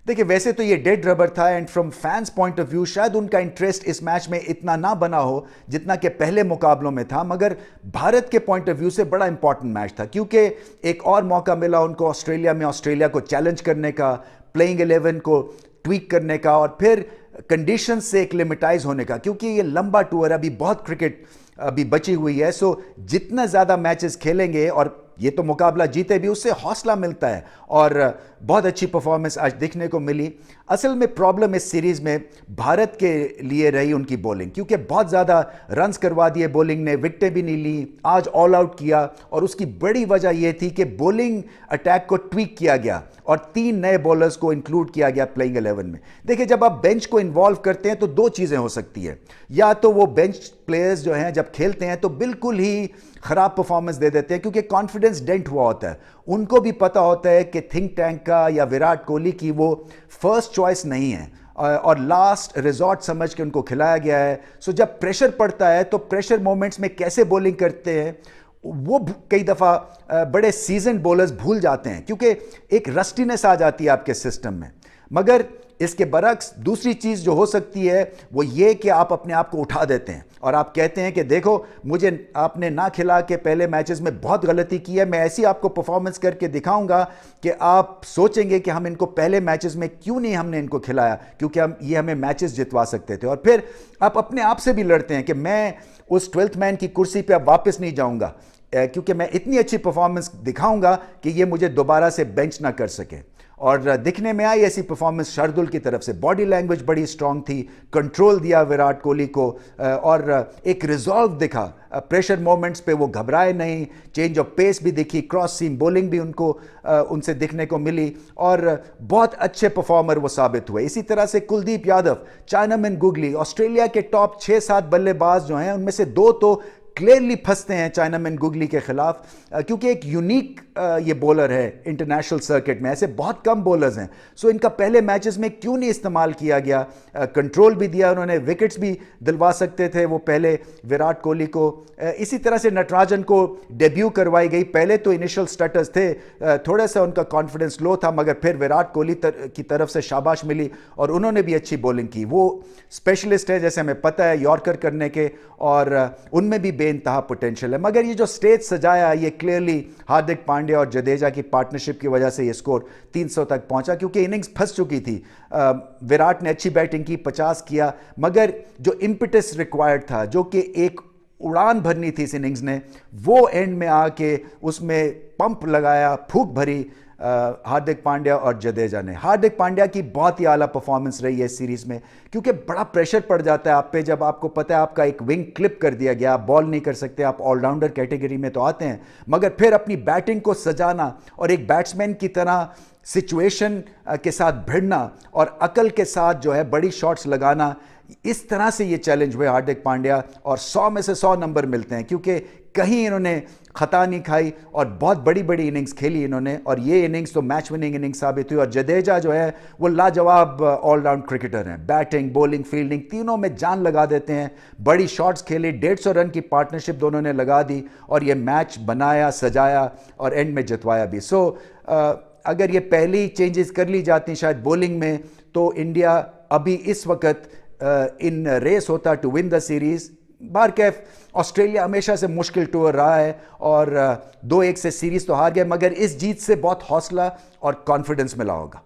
देखिए, वैसे तो ये डेड रबर था and from fans point of view शायद उनका इंटरेस्ट इस मैच में इतना ना बना हो जितना कि पहले मुकाबलों में था, मगर भारत के पॉइंट ऑफ व्यू से बड़ा इंपॉर्टेंट मैच था क्योंकि एक और मौका मिला उनको ऑस्ट्रेलिया में ऑस्ट्रेलिया को चैलेंज करने का, प्लेइंग 11 को ट्वीक करने का और फिर कंडीशन से एक्लिमेटाइज होने का, क्योंकि ये लंबा टूर, अभी बहुत क्रिकेट अभी बची हुई है। सो जितना ज़्यादा मैचेस खेलेंगे और ये तो मुकाबला जीते भी, उससे हौसला मिलता है और बहुत अच्छी परफॉर्मेंस आज देखने को मिली। असल में प्रॉब्लम इस सीरीज़ में भारत के लिए रही उनकी बॉलिंग, क्योंकि बहुत ज़्यादा रन्स करवा दिए बॉलिंग ने, विकेटें भी नहीं ली, आज ऑल आउट किया और उसकी बड़ी वजह यह थी कि बॉलिंग अटैक को ट्वीक किया गया और 3 नए बॉलर्स को इंक्लूड किया गया प्लेइंग 11 में। देखिए, जब आप बेंच को इन्वॉल्व करते हैं तो 2 चीज़ें हो सकती है, या तो वो बेंच प्लेयर्स जो हैं जब खेलते हैं तो बिल्कुल ही खराब परफॉर्मेंस दे देते हैं क्योंकि कॉन्फिडेंस डेंट हुआ होता है, उनको भी पता होता है कि थिंक टैंक का या विराट कोहली की वो फर्स्ट चॉइस नहीं है और लास्ट रिजॉर्ट समझ के उनको खिलाया गया है। सो जब प्रेशर पड़ता है तो प्रेशर मोमेंट्स में कैसे बॉलिंग करते हैं वो कई दफ़ा बड़े सीजन बॉलर्स भूल जाते हैं क्योंकि एक रस्टीनेस आ जाती है आपके सिस्टम में। मगर इसके बरक्स दूसरी चीज़ जो हो सकती है वो ये कि आप अपने आप को उठा देते हैं और आप कहते हैं कि देखो, मुझे आपने ना खिला के पहले मैचेस में बहुत गलती की है, मैं ऐसी आपको परफॉर्मेंस करके दिखाऊंगा कि आप सोचेंगे कि हम इनको पहले मैचेस में क्यों नहीं हमने इनको खिलाया, क्योंकि ये हमें मैचेस जितवा सकते थे। और फिर आप अपने आप से भी लड़ते हैं कि मैं उस 12th मैन की कुर्सी पर अब वापस नहीं जाऊंगा क्योंकि मैं इतनी अच्छी परफॉर्मेंस दिखाऊंगा कि ये मुझे दोबारा से बेंच ना कर सके। और दिखने में आई ऐसी परफॉर्मेंस शार्दुल की तरफ से, बॉडी लैंग्वेज बड़ी स्ट्रांग थी, कंट्रोल दिया विराट कोहली को और एक रिजॉल्व दिखा, प्रेशर मोमेंट्स पे वो घबराए नहीं, चेंज ऑफ पेस भी दिखी, क्रॉस सीम बॉलिंग भी उनसे दिखने को मिली और बहुत अच्छे परफॉर्मर वो साबित हुए। इसी तरह से Kuldeep Yadav, chinaman googly, Australia के टॉप 6-7 बल्लेबाज जो हैं उनमें से 2 तो क्लियरली फंसते हैं चाइनामैन गुगली के खिलाफ क्योंकि एक यूनिक ये बॉलर है इंटरनेशनल सर्किट में, ऐसे बहुत कम बॉलर्स हैं। सो इनका पहले मैचेस में क्यों नहीं इस्तेमाल किया गया, कंट्रोल भी दिया उन्होंने, विकेट्स भी दिलवा सकते थे वो पहले विराट कोहली को। इसी तरह से नटराजन को डेब्यू करवाई गई, पहले तो इनिशियल स्टार्टर्स थे, थोड़ा सा उनका कॉन्फिडेंस लो था, मगर फिर विराट कोहली की तरफ से शाबाश मिली और उन्होंने भी अच्छी बॉलिंग की। वो स्पेशलिस्ट है जैसे हमें पता है यॉर्कर करने के और उनमें भी बेइंतहा पोटेंशियल है। मगर ये जो स्टेज सजाया ये क्लियरली हार्दिक पांड्या और जडेजा की पार्टनरशिप की वजह से ये स्कोर 300 तक पहुंचा क्योंकि इनिंग्स फंस चुकी थी। विराट ने अच्छी बैटिंग की, 50 किया, मगर जो इम्पिटस रिक्वायर्ड था, जो कि एक उड़ान भरनी थी इस इनिंग्स ने, वो एंड में आके उसमें पंप लगाया, फूंक भरी हार्दिक पांड्या और जडेजा ने। हार्दिक पांड्या की बहुत ही आला परफॉर्मेंस रही है इस सीरीज में क्योंकि बड़ा प्रेशर पड़ जाता है आप पे जब आपको पता है आपका एक विंग क्लिप कर दिया गया, आप बॉल नहीं कर सकते, आप ऑलराउंडर कैटेगरी में तो आते हैं, मगर फिर अपनी बैटिंग को सजाना और एक बैट्समैन की तरह सिचुएशन के साथ भिड़ना और अकल के साथ जो है बड़ी शॉट्स लगाना, इस तरह से ये चैलेंज हुए हार्दिक पांड्या और 100 में से 100 नंबर मिलते हैं क्योंकि कहीं इन्होंने खता नहीं खाई और बहुत बड़ी बड़ी इनिंग्स खेली इन्होंने और ये इनिंग्स तो मैच विनिंग इनिंग्स साबित हुई। और जडेजा जो है वो लाजवाब ऑलराउंड क्रिकेटर हैं, बैटिंग, बॉलिंग, फील्डिंग तीनों में जान लगा देते हैं, बड़ी शॉट्स खेली, 150 रन की पार्टनरशिप दोनों ने लगा दी और ये मैच बनाया, सजाया और एंड में जितवाया भी। सो अगर ये पहली चेंजेस कर ली जाती शायद बॉलिंग में तो इंडिया अभी इस वक्त इन रेस होता टू विन द सीरीज। बारकैफ ऑस्ट्रेलिया हमेशा से मुश्किल टूर रहा है और 2-1 से सीरीज तो हार गए, मगर इस जीत से बहुत हौसला और कॉन्फिडेंस मिला होगा।